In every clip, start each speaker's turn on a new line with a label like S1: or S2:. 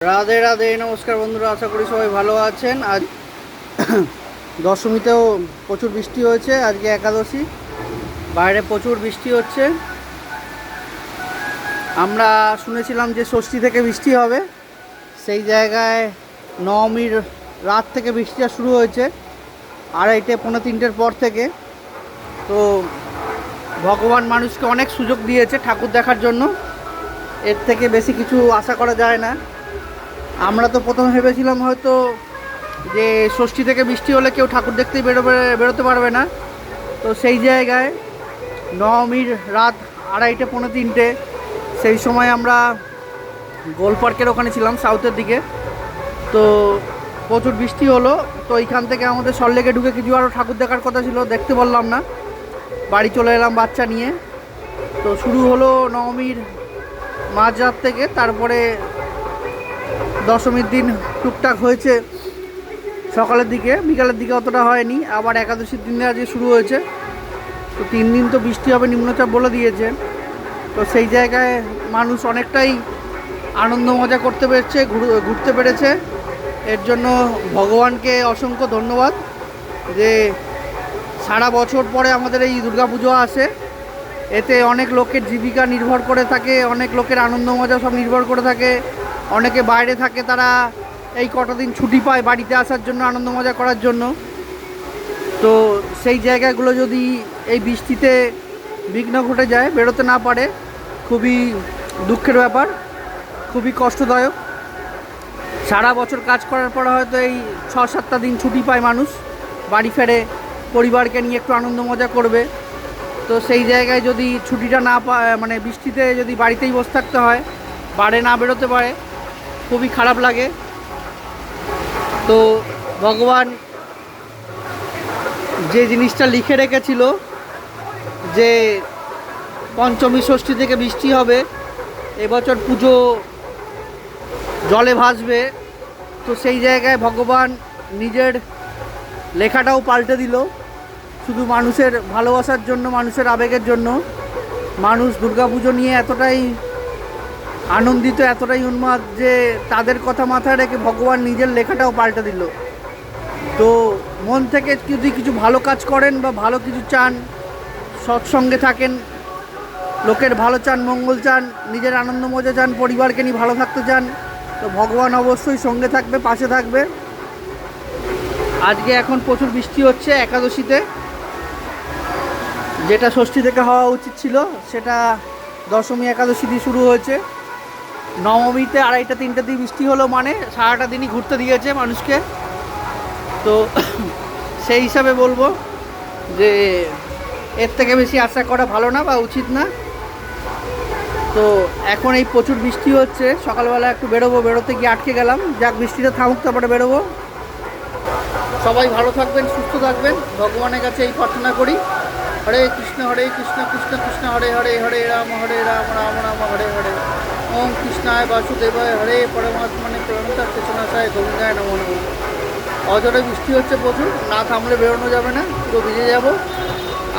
S1: রাধে রাধে, নমস্কার বন্ধুরা, আশা করি সবাই ভালো আছেন। আজ দশমীতেও প্রচুর বৃষ্টি হয়েছে। আজকে একাদশী, বাইরে প্রচুর বৃষ্টি হচ্ছে। আমরা শুনেছিলাম যে ষষ্ঠী থেকে বৃষ্টি হবে, সেই জায়গায় নবমীর রাত থেকে বৃষ্টিটা শুরু হয়েছে, 2:30 পৌনে 3টের পর থেকে। তো ভগবান মানুষকে অনেক সুযোগ দিয়েছে ঠাকুর দেখার জন্য, এর থেকে বেশি কিছু আশা করা যায় না। আমরা তো প্রথমে ভেবেছিলাম হয়তো যে ষষ্ঠী থেকে বৃষ্টি হলে কেউ ঠাকুর দেখতেই বেরোতে পারবে না। তো সেই জায়গায় নবমীর রাত 2:30 পৌনে 3টে, সেই সময় আমরা গোল পার্কের ওখানে ছিলাম, সাউথের দিকে। তো প্রচুর বৃষ্টি হলো। তো এইখান থেকে আমাদের সল্টলেকে ঢুকে কিছু আরও ঠাকুর দেখার কথা ছিল, দেখতে পারলাম না, বাড়ি চলে এলাম বাচ্চা নিয়ে। তো শুরু হলো নবমীর মাঝরাত থেকে, তারপরে দশমীর দিন টুকটাক হয়েছে সকালের দিকে, বিকালের দিকে অতটা হয়নি। আবার একাদশীর দিনে আজকে শুরু হয়েছে। তো 3 দিন তো বৃষ্টি হবে, নিম্নচাপ বলে দিয়েছে। তো সেই জায়গায় মানুষ অনেকটাই আনন্দ মজা করতে পেরেছে, ঘুরতে পেরেছে। এর জন্য ভগবানকে অসংখ্য ধন্যবাদ যে সারা বছর পরে আমাদের এই দুর্গাপুজো আসে। এতে অনেক লোকের জীবিকা নির্ভর করে থাকে, অনেক লোকের আনন্দ মজা সব নির্ভর করে থাকে। অনেকে বাইরে থাকে, তারা এই কটা দিন ছুটি পায় বাড়িতে আসার জন্য, আনন্দ মজা করার জন্য। তো সেই জায়গাগুলো যদি এই বৃষ্টিতে বিঘ্ন ঘটে যায়, বেরোতে না পারে, খুবই দুঃখের ব্যাপার, খুবই কষ্টদায়ক। সারা বছর কাজ করার পর হয়তো এই 6-7টা দিন ছুটি পায় মানুষ, বাড়ি ফেরে, পরিবারকে নিয়ে একটু আনন্দ মজা করবে। তো সেই জায়গায় যদি ছুটিটা না পায়, মানে বৃষ্টিতে যদি বাড়িতেই বসে থাকতে হয়, বাইরে না বেরোতে পারে, খুবই খারাপ লাগে। তো ভগবান যে জিনিসটা লিখে রেখেছিল যে পঞ্চমী ষষ্ঠী থেকে বৃষ্টি হবে, এবছর পুজো জলে ভাসবে, তো সেই জায়গায় ভগবান নিজের লেখাটাও পাল্টে দিল, শুধু মানুষের ভালোবাসার জন্য, মানুষের আবেগের জন্য। মানুষ দুর্গাপুজো নিয়ে এতটাই আনন্দিত, এতটাই উন্মাদ যে তাদের কথা মাথায় রেখে ভগবান নিজের লেখাটাও পাল্টে দিল। তো মন থেকে যদি কিছু ভালো কাজ করেন বা ভালো কিছু চান, সৎসঙ্গে থাকেন, লোকের ভালো চান, মঙ্গল চান, নিজের আনন্দ মজা চান, পরিবারকে নিয়ে ভালো থাকতে চান, তো ভগবান অবশ্যই সঙ্গে থাকবে, পাশে থাকবে। আজকে এখন প্রচুর বৃষ্টি হচ্ছে একাদশীতে, যেটা ষষ্ঠী থেকে হওয়া উচিত ছিল সেটা দশমী একাদশী দিয়ে শুরু হয়েছে। নবমীতে 2:30-3টে দিয়ে বৃষ্টি হলো, মানে সারাটা দিনই ঘুরতে দিয়েছে মানুষকে। তো সেই হিসাবে বলবো যে এর থেকে বেশি আশা করা ভালো না বা উচিত না। তো এখন এই প্রচুর বৃষ্টি হচ্ছে, সকালবেলা একটু বেরোবো, বেরোতে গিয়ে আটকে গেলাম। যাক, বৃষ্টিটা থামুক, তারপরে বেরোবো। সবাই ভালো থাকবেন, সুস্থ থাকবেন, ভগবানের কাছে এই প্রার্থনা করি। হরে কৃষ্ণ কৃষ্ণ কৃষ্ণ হরে হরে, হরে রাম রাম রাম হরে হরে। ওম কৃষ্ণায় বাসুদেবায় হরে, পরমাত্মনে প্রণতার কৃষ্ণাশায় গোবিন্দায় নমো নমঃ। অজরে বৃষ্টি হচ্ছে প্রচুর, না থামলে বেরোনো যাবে না, পুরো ভিজে যাব।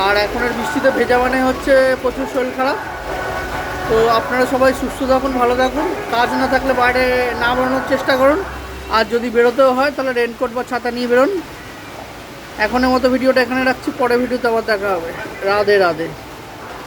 S1: আর এখনের বৃষ্টিতে ভেজা মানে হচ্ছে প্রচুর শরীর খারাপ। তো আপনারা সবাই সুস্থ থাকুন, ভালো থাকুন। কাজ না থাকলে বাইরে না বেরোনোর চেষ্টা করুন, আর যদি বেরোতেও হয় তাহলে রেনকোট বা ছাতা নিয়ে বেরোন। এখনের মতো ভিডিওটা এখানে রাখছি, পরে ভিডিওতে আবার দেখা হবে। রাধে রাধে।